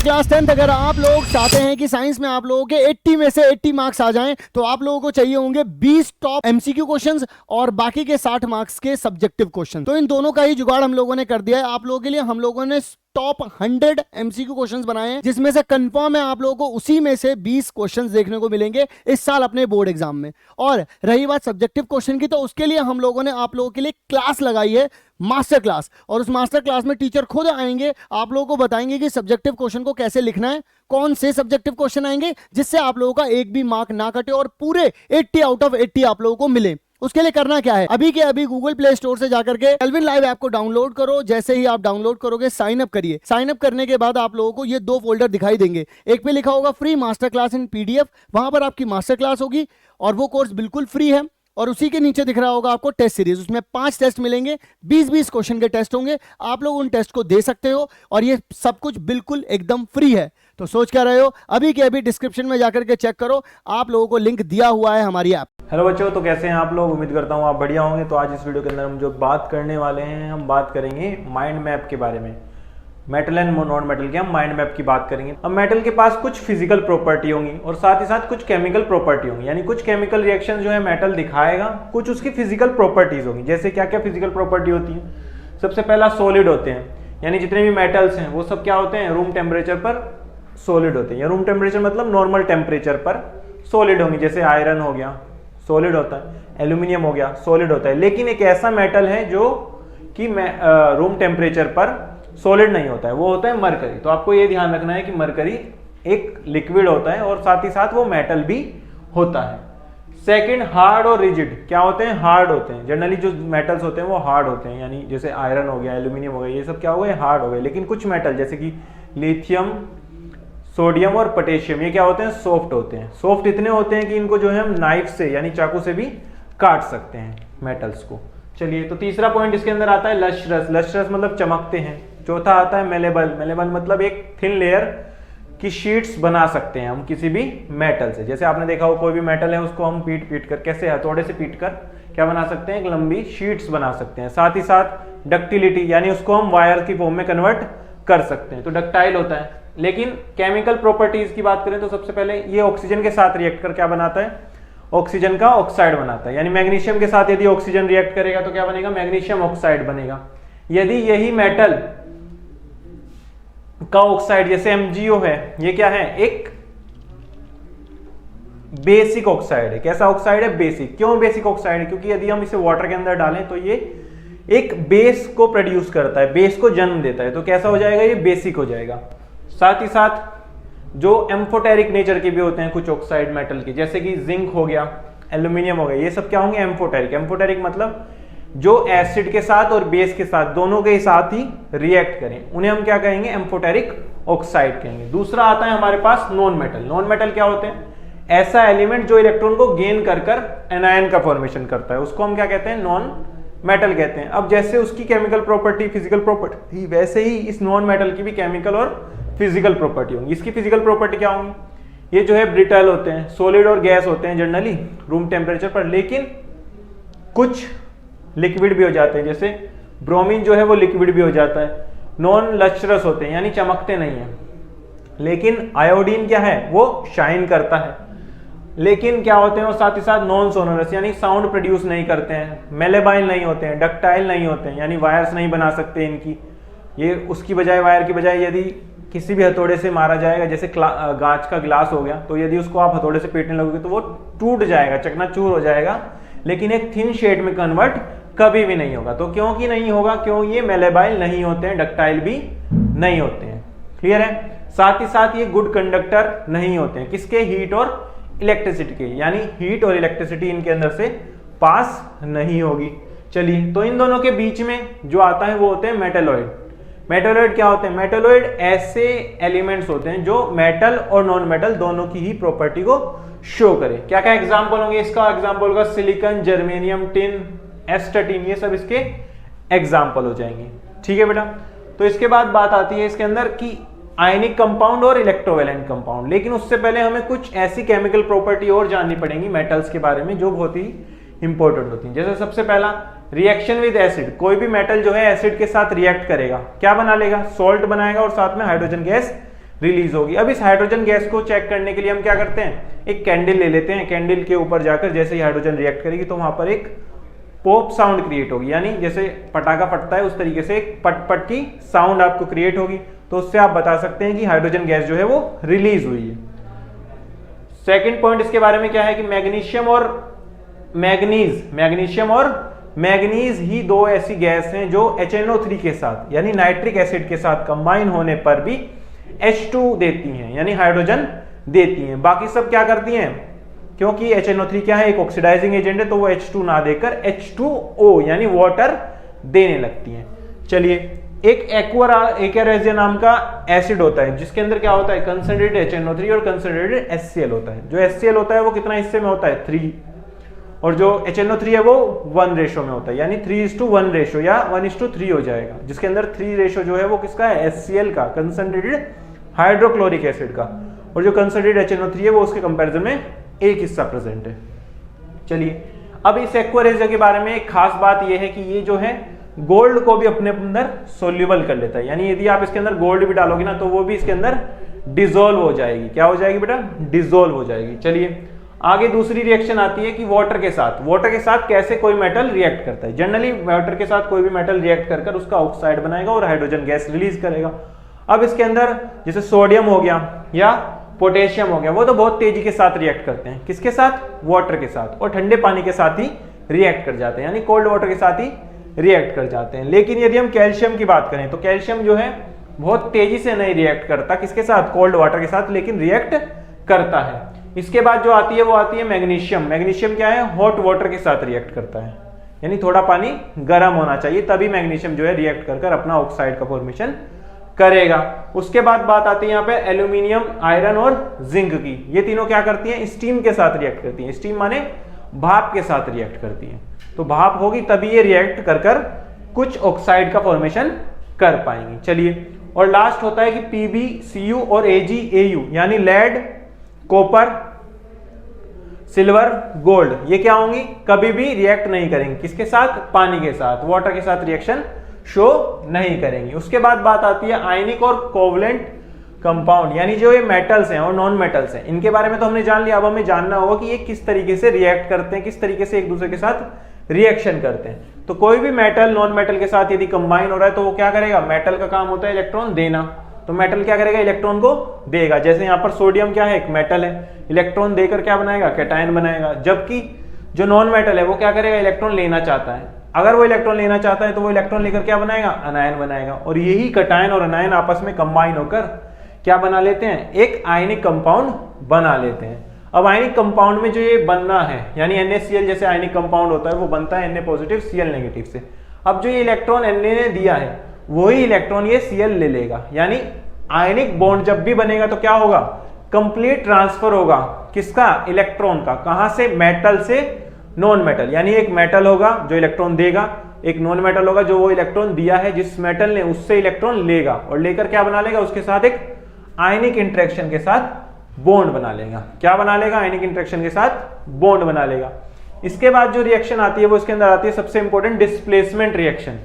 Class 10th अगर आप लोग चाहते हैं कि साइंस में आप लोगों के 80 में से 80 मार्क्स आ जाएं तो आप लोगों को चाहिए होंगे 20 टॉप एमसीक्यू क्वेश्चंस और बाकी के 60 मार्क्स के सब्जेक्टिव क्वेश्चन। तो इन दोनों का ही जुगाड़ हम लोगों ने कर दिया है आप लोगों के लिए। हम लोगों ने टॉप 100 एमसीक्यू क्वेश्चंस बनाए हैं जिसमें से कंफर्म है आप लोगों को उसी में से 20 क्वेश्चंस देखने को मिलेंगे इस साल अपने बोर्ड एग्जाम में। और रही बात सब्जेक्टिव क्वेश्चन की, तो उसके लिए हम लोगों ने आप लोगों के लिए क्लास लगाई है, मास्टर क्लास। और उस मास्टर क्लास में टीचर खुद आएंगे, आप लोगों को बताएंगे कि सब्जेक्टिव क्वेश्चन को कैसे लिखना है, कौन से सब्जेक्टिव क्वेश्चन आएंगे जिससे आप लोगों का एक भी मार्क ना कटे और पूरे 80 आउट ऑफ 80 आप लोगों को मिले। उसके लिए करना क्या है, अभी के अभी गूगल प्ले स्टोर से जाकर के केल्विन लाइव ऐप को डाउनलोड करो। जैसे ही आप डाउनलोड करोगे साइन अप करिए। साइन अप करने के बाद आप लोगों को ये दो फोल्डर दिखाई देंगे, एक पे लिखा होगा free master class in PDF, वहां पर आपकी मास्टर क्लास होगी और वो कोर्स बिल्कुल फ्री है। और उसी के नीचे दिख रहा होगा आपको टेस्ट सीरीज, उसमें 5 टेस्ट मिलेंगे, 20-20 क्वेश्चन के टेस्ट होंगे, आप लोग उन टेस्ट को दे सकते हो और ये सब कुछ बिल्कुल एकदम फ्री है। तो सोच क्या रहे हो, अभी के अभी डिस्क्रिप्शन में जाकर के चेक करो, आप लोगों को लिंक दिया हुआ है हमारी ऐप। हेलो बच्चों, तो कैसे हैं आप लोग? उम्मीद करता हूँ आप बढ़िया होंगे। तो आज इस वीडियो के अंदर हम जो बात करने वाले हैं, हम बात करेंगे माइंड मैप के बारे में। मेटल एंड नॉन मेटल के हम माइंड मैप की बात करेंगे। अब मेटल के पास कुछ फिजिकल प्रॉपर्टी होंगी और साथ ही साथ कुछ केमिकल प्रॉपर्टी होंगी, यानी कुछ केमिकल रिएक्शन जो है मेटल दिखाएगा, कुछ उसकी फिजिकल प्रॉपर्टीज होंगी। जैसे क्या क्या फिजिकल प्रॉपर्टी होती है? सबसे पहला सॉलिड होते हैं, यानी जितने भी मेटल्स हैं वो सब क्या होते हैं, रूम टेम्परेचर पर सॉलिड होते हैं। या रूम टेम्परेचर मतलब नॉर्मल टेम्परेचर पर सॉलिड होंगी। जैसे आयरन हो गया सॉलिड होता है, एल्यूमिनियम हो गया सॉलिड होता है। लेकिन एक ऐसा मेटल है जो कि रूम टेम्परेचर पर सॉलिड नहीं होता है, वो होता है मरकरी। तो आपको ये ध्यान रखना है कि मरकरी एक लिक्विड होता है और साथ ही साथ वो मेटल भी होता है। सेकंड, हार्ड और रिजिड क्या होते हैं? हार्ड होते हैं। जनरली जो मेटल्स होते हैं वो हार्ड होते हैं, यानी जैसे आयरन हो गया, एल्यूमिनियम हो गया, ये सब क्या हो गए? हार्ड हो गए। लेकिन कुछ मेटल जैसे कि लिथियम, सोडियम और पोटेशियम, ये क्या होते हैं? सॉफ्ट होते हैं। सॉफ्ट इतने होते हैं कि इनको जो है हम नाइफ से यानी चाकू से भी काट सकते हैं मेटल्स को। चलिए, तो तीसरा पॉइंट इसके अंदर आता है लश्रस। लश्रस मतलब चमकते हैं। चौथा आता है मेलेबल। मेलेबल मतलब एक थिन लेयर की शीट्स बना सकते हैं हम किसी भी मेटल से। जैसे आपने देखा हो कोई भी मेटल है उसको हम पीट कर, कैसे हथौड़े से पीट कर क्या बना सकते हैं? एक लंबी शीट्स बना सकते हैं। साथ ही साथ डक्टिलिटी, यानी उसको हम वायर की फॉर्म में कन्वर्ट कर सकते हैं, तो डक्टाइल होता है। लेकिन केमिकल प्रॉपर्टीज की बात करें तो सबसे पहले ये ऑक्सीजन के साथ रिएक्ट कर क्या बनाता है? ऑक्सीजन का ऑक्साइड बनाता है। यानी मैग्नीशियम के साथ यदि ऑक्सीजन रिएक्ट करेगा तो क्या बनेगा? मैग्नीशियम ऑक्साइड बनेगा। यदि यही मेटल का ऑक्साइड जैसे MgO है, ये क्या है? एक बेसिक ऑक्साइड है। कैसा ऑक्साइड है? बेसिक। क्यों बेसिक ऑक्साइड है? क्योंकि यदि हम इसे वाटर के अंदर डालें तो ये एक बेस को प्रोड्यूस करता है, बेस को जन्म देता है। तो कैसा हो जाएगा? ये बेसिक हो जाएगा। साथ ही साथ जो एम्फोटेरिक नेचर के भी होते हैं कुछ ऑक्साइड मेटल के, जैसे कि जिंक हो गया, एल्यूमिनियम हो गया, ये सब क्या होंगे? एम्फोटेरिक। एम्फोटेरिक मतलब जो एसिड के साथ और बेस के साथ दोनों के साथ ही रिएक्ट करें, उन्हें हम क्या कहेंगे? एम्फोटेरिक ऑक्साइड कहेंगे। दूसरा आता है हमारे पास नॉन मेटल। नॉन मेटल क्या होते हैं? ऐसा एलिमेंट जो इलेक्ट्रॉन को गेन कर कर एनायन का फॉर्मेशन करता है, उसको हम क्या कहते हैं? नॉन मेटल कहते हैं। अब जैसे उसकी केमिकल प्रॉपर्टी, फिजिकल प्रॉपर्टी, वैसे ही इस नॉन मेटल की भी केमिकल और फिजिकल प्रॉपर्टी होंगी। इसकी फिजिकल प्रॉपर्टी क्या होंगी? ये जो है ब्रिटल होते हैं, सॉलिड और गैस होते हैं जनरली रूम टेम्परेचर पर, लेकिन कुछ लिक्विड भी हो जाते हैं। जैसे ब्रोमीन जो है वो लिक्विड भी हो जाता है। नॉन लश्रस होते हैं, यानी चमकते नहीं है। लेकिन आयोडीन क्या है? वो शाइन करता है। लेकिन क्या होते हैं? और साथ ही साथ नॉन सोनोरस, यानी साउंड प्रोड्यूस नहीं करते हैं। मेलेबाइल नहीं होते हैं, डक्टाइल नहीं होते हैं, यानी वायर्स नहीं बना सकते इनकी। ये उसकी बजाय, वायर की बजाय यदि किसी भी हथौड़े से मारा जाएगा, जैसे कांच का ग्लास हो गया, तो यदि उसको आप हथौड़े से पीटने लगोगे तो वो टूट जाएगा, चकनाचूर हो जाएगा, लेकिन एक थिन शेड में कन्वर्ट कभी भी नहीं होगा। तो क्योंकि नहीं होगा? क्यों? ये मेलेबाइल नहीं होते हैं, डक्टाइल भी नहीं होते हैं। क्लियर है? साथ ही साथ ये गुड कंडक्टर नहीं होते हैं। किसके? हीट और इलेक्ट्रिसिटी के, यानी हीट और इलेक्ट्रिसिटी इनके अंदर से पास नहीं होगी। चलिए, तो इन दोनों के बीच में जो आता है वो होते हैं मेटलॉइड। मेटलॉइड क्या होते हैं? मेटलॉइड ऐसे एलिमेंट्स होते हैं जो मेटल और नॉन मेटल दोनों की ही प्रॉपर्टी को शो करे। क्या क्या एग्जांपल होंगे इसका? एग्जांपल होगा सिलिकॉन, जर्मेनियम, टिन, एस्टाटीन, ये सब इसके एग्जांपल हो जाएंगे। ठीक है बेटा। तो इसके बाद बात आती है इसके अंदर कि आयनिक कंपाउंड और इलेक्ट्रोवैलेंट कंपाउंड। लेकिन उससे पहले हमें कुछ ऐसी केमिकल प्रॉपर्टी और जाननी पड़ेंगी मेटल्स के बारे में जो बहुत ही इंपॉर्टेंट होती है। जैसे सबसे पहला, रिएक्शन विद एसिड। कोई भी मेटल जो है एसिड के साथ रिएक्ट करेगा, क्या बना लेगा? सॉल्ट बनाएगा और साथ में हाइड्रोजन गैस रिलीज होगी। अब इस हाइड्रोजन गैस को चेक करने के लिए हम क्या करते हैं, एक कैंडल ले लेते हैं। कैंडल के ऊपर जाकर जैसे ही हाइड्रोजन रिएक्ट करेगी तो वहां पर एक पॉप साउंड क्रिएट होगी, यानी जैसे पटाखा फटता है उस तरीके से एक पट पट की साउंड आपको क्रिएट होगी। तो उससे आप बता सकते हैं कि हाइड्रोजन गैस जो है वो रिलीज हुई है। सेकंड पॉइंट इसके बारे में क्या है कि मैग्नीशियम और मैग्नीज ही दो ऐसी गैस हैं जो HNO3 के साथ यानी नाइट्रिक एसिड के साथ कंबाइन होने पर भी H2 देती हैं, यानी हाइड्रोजन देती हैं। बाकी सब क्या करती हैं, क्योंकि HNO3 क्या है, एक ऑक्सीडाइजिंग एजेंट है, तो वो H2 ना देकर H2O यानी वाटर देने लगती हैं। चलिए, एक एक्वारेजिया नाम का एसिड होता है जिसके अंदर क्या होता है, कंसंट्रेटेड HNO3 और कंसंट्रेटेड HCl होता है। जो HCl होता है वो कितना हिस्से में होता है, 3, और जो HNO3 है वो 1 रेशो में होता है, यानी 3:1 रेशो या 1:3 हो जाएगा, जिसके अंदर 3 रेशो जो है वो किसका है, HCl का, कंसंट्रेटेड हाइड्रोक्लोरिक एसिड का, और जो कंसंट्रेटेड HNO3 है वो उसके कंपैरिजन में एक हिस्सा प्रेजेंट है। चलिए, अब इस एक्वारेजिया के बारे में एक खास बात यह है कि ये जो है गोल्ड को भी अपने अंदर सोल्यूबल कर लेता है, यानी यदि आप इसके अंदर गोल्ड भी डालोगे ना तो वो भी इसके अंदर डिसॉल्व हो जाएगी। क्या हो जाएगी बेटा, डिसॉल्व हो जाएगी। चलिए, आगे दूसरी रिएक्शन आती है कि वाटर के साथ कैसे कोई मेटल रिएक्ट करता है। जनरली वाटर के साथ कोई भी मेटल रिएक्ट कर उसका ऑक्साइड बनाएगा और हाइड्रोजन गैस रिलीज करेगा। अब इसके अंदर जैसे सोडियम हो गया या पोटेशियम हो गया, वो तो बहुत तेजी के साथ रिएक्ट करते हैं। किसके साथ, वाटर के साथ, और ठंडे पानी के साथ ही रिएक्ट कर जाते हैं, यानी कोल्ड वाटर के साथ ही रिएक्ट कर जाते हैं। लेकिन यदि हम कैल्शियम की बात करें तो कैल्शियम जो है बहुत तेजी से नहीं रिएक्ट करता, किसके साथ, कोल्ड वाटर के साथ, लेकिन रिएक्ट करता है। इसके बाद जो आती है वो आती है मैग्नीशियम। मैग्नीशियम क्या है, हॉट वाटर के साथ रिएक्ट करता है, यानी थोड़ा पानी गर्म होना चाहिए तभी मैग्नीशियम जो है रिएक्ट कर अपना ऑक्साइड का फॉर्मेशन करेगा। उसके बाद बात आती है यहाँ पे एल्यूमिनियम, आयरन और जिंक की। ये तीनों क्या करती हैं, स्टीम के साथ रिएक्ट करती हैं। स्टीम माने भाप के साथ रिएक्ट करती हैं, तो भाप होगी तभी ये रिएक्ट कर कुछ ऑक्साइड का फॉर्मेशन कर पाएंगी। चलिए, और लास्ट होता है कि PbCu और AgAu, यानी लेड, कॉपर, सिल्वर, गोल्ड, ये क्या होंगी, कभी भी रिएक्ट नहीं करेंगे। किसके साथ, पानी के साथ, वाटर के साथ रिएक्शन शो नहीं करेंगी। उसके बाद बात आती है आयनिक और कोवलेंट कंपाउंड, यानी जो ये मेटल्स हैं और नॉन मेटल्स हैं, इनके बारे में तो हमने जान लिया। अब हमें जानना होगा कि ये किस तरीके से रिएक्ट करते हैं, किस तरीके से एक दूसरे के साथ रिएक्शन करते हैं। तो कोई भी मेटल नॉन मेटल के साथ यदि कंबाइन हो रहा है तो वो क्या करेगा, मेटल का काम होता है इलेक्ट्रॉन देना, तो मेटल क्या करेगा, इलेक्ट्रॉन को देगा। जैसे यहाँ पर सोडियम क्या है, एक मेटल है, इलेक्ट्रॉन देकर क्या बनाएगा, कैटायन बनाएगा। जबकि जो नॉन मेटल है वो क्या करेगा, इलेक्ट्रॉन लेना चाहता है। अगर वो इलेक्ट्रॉन लेना चाहता है तो वो इलेक्ट्रॉन लेकर क्या बनाएगा, अनायन बनाएगा, और यही कैटायन और अनायन आपस में कंबाइन होकर क्या बना लेते हैं, एक आयनिक कंपाउंड बना लेते हैं। अब आयनिक कंपाउंड में जो ये बनना है, यानी NaCl जैसे आयनिक कंपाउंड होता है वो बनता है Na पॉजिटिव Cl नेगेटिव से। अब जो ये इलेक्ट्रॉन Na ने दिया है वही इलेक्ट्रॉन ये Cl ले लेगा, यानी आयनिक बॉन्ड जब भी बनेगा तो क्या होगा, कंप्लीट ट्रांसफर होगा किसका, इलेक्ट्रॉन का। कहां से, मेटल से नॉन मेटल, यानी एक मेटल होगा जो इलेक्ट्रॉन देगा, एक नॉन मेटल होगा जो वो इलेक्ट्रॉन दिया है जिस मेटल ने, उससे इलेक्ट्रॉन लेगा और लेकर क्या बना लेगा, उसके साथ एक आयनिक इंटरेक्शन के साथ बॉन्ड बना लेगा। क्या बना लेगा, आयनिक इंटरेक्शन के साथ बॉन्ड बना लेगा। इसके बाद जो रिएक्शन आती है वो इसके अंदर आती है सबसे इंपॉर्टेंट डिस्प्लेसमेंट रिएक्शन।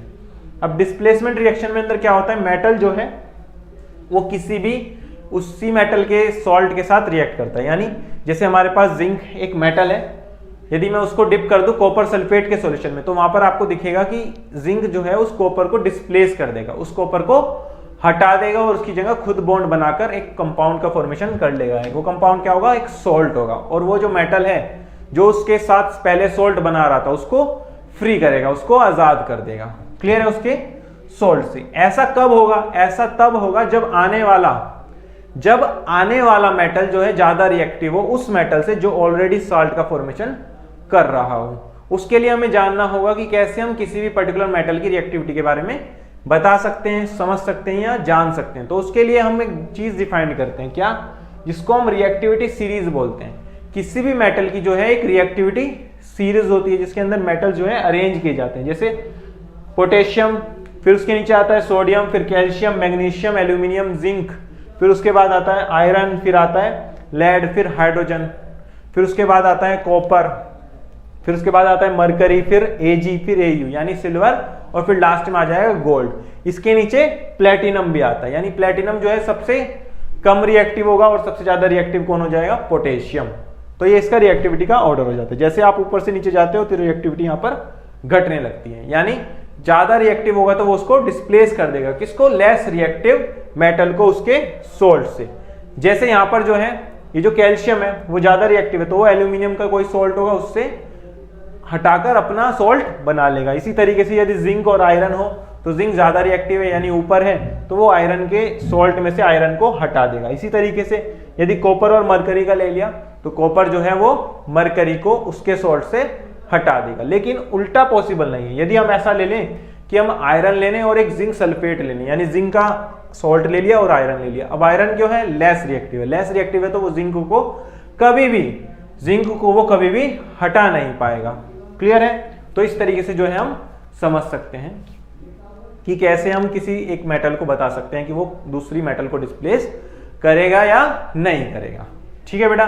अब डिस्प्लेसमेंट रिएक्शन में अंदर क्या होता है, मेटल जो है वो किसी भी उसी मेटल के सॉल्ट के साथ रिएक्ट करता है। यानी जैसे हमारे पास जिंक एक मेटल है, यदि मैं उसको डिप कर दूं कॉपर सल्फेट के सॉल्यूशन में तो वहां पर आपको दिखेगा कि जिंक जो है उस कॉपर को डिस्प्लेस कर देगा, उस कॉपर को हटा देगा और उसकी जगह खुद बॉन्ड बनाकर एक कंपाउंड का फॉर्मेशन कर लेगा। वो कंपाउंड क्या होगा, एक सॉल्ट होगा, और वो जो मेटल है जो उसके साथ पहले सॉल्ट बना रहा था उसको फ्री करेगा, उसको आजाद कर देगा। क्लियर है, उसके सॉल्ट से। ऐसा कब होगा, ऐसा तब होगा जब आने वाला मेटल जो है ज्यादा रिएक्टिव हो उस मेटल से जो ऑलरेडी सॉल्ट का फॉर्मेशन कर रहा हो। उसके लिए हमें जानना होगा कि कैसे हम किसी भी पर्टिकुलर मेटल की रिएक्टिविटी के बारे में बता सकते हैं, समझ सकते हैं या जान सकते हैं। तो उसके लिए हम एक चीज डिफाइन करते हैं, क्या, जिसको हम रिएक्टिविटी सीरीज बोलते हैं। किसी भी मेटल की जो है एक रिएक्टिविटी सीरीज होती है जिसके अंदर मेटल जो है अरेंज किए जाते हैं। जैसे पोटेशियम, फिर उसके नीचे आता है सोडियम, फिर कैल्शियम, मैग्नीशियम, एल्यूमिनियम, जिंक, फिर उसके बाद आता है आयरन, फिर आता है लेड, फिर हाइड्रोजन, फिर उसके बाद आता है कॉपर, फिर उसके बाद आता है मरकरी, फिर Ag, फिर Au यानी सिल्वर, और फिर लास्ट में आ जाएगा गोल्ड। इसके नीचे प्लेटिनम भी आता है, यानी प्लेटिनम जो है सबसे कम रिएक्टिव होगा और सबसे ज्यादा रिएक्टिव कौन हो जाएगा, पोटेशियम। तो ये इसका रिएक्टिविटी का ऑर्डर हो जाता है। जैसे आप ऊपर से नीचे जाते हो तो रिएक्टिविटी यहाँ पर घटने लगती है, यानी ज्यादा रिएक्टिव होगा तो वो उसको डिस्प्लेस कर देगा, किसको, लेस रिएक्टिव मेटल को उसके सोल्ट से। जैसे यहाँ पर जो है ये जो कैल्शियम है वो ज्यादा रिएक्टिव है, तो वो एल्यूमिनियम का कोई सोल्ट होगा उससे हटाकर अपना सोल्ट बना लेगा। इसी तरीके से यदि जिंक और आयरन हो तो जिंक ज्यादा रिएक्टिव है यानी ऊपर है, तो वो आयरन के सोल्ट में से आयरन को हटा देगा। इसी तरीके से यदि कॉपर और मरकरी का ले लिया तो कॉपर जो है वो मरकरी को उसके सोल्ट से हटा देगा। लेकिन उल्टा पॉसिबल नहीं है। यदि हम ऐसा ले लें कि हम आयरन ले लें और एक जिंक सल्फेट ले लें, यानी जिंक का सॉल्ट ले लिया और आयरन ले लिया। अब आयरन क्यों है, लेस रिएक्टिव है, लेस रिएक्टिव है तो वो जिंक को वो कभी भी हटा नहीं पाएगा। क्लियर है? तो इस तरीके से जो है हम समझ सकते हैं कि कैसे हम किसी एक मेटल को बता सकते हैं कि वो दूसरी मेटल को डिस्प्लेस करेगा या नहीं करेगा। ठीक है बेटा।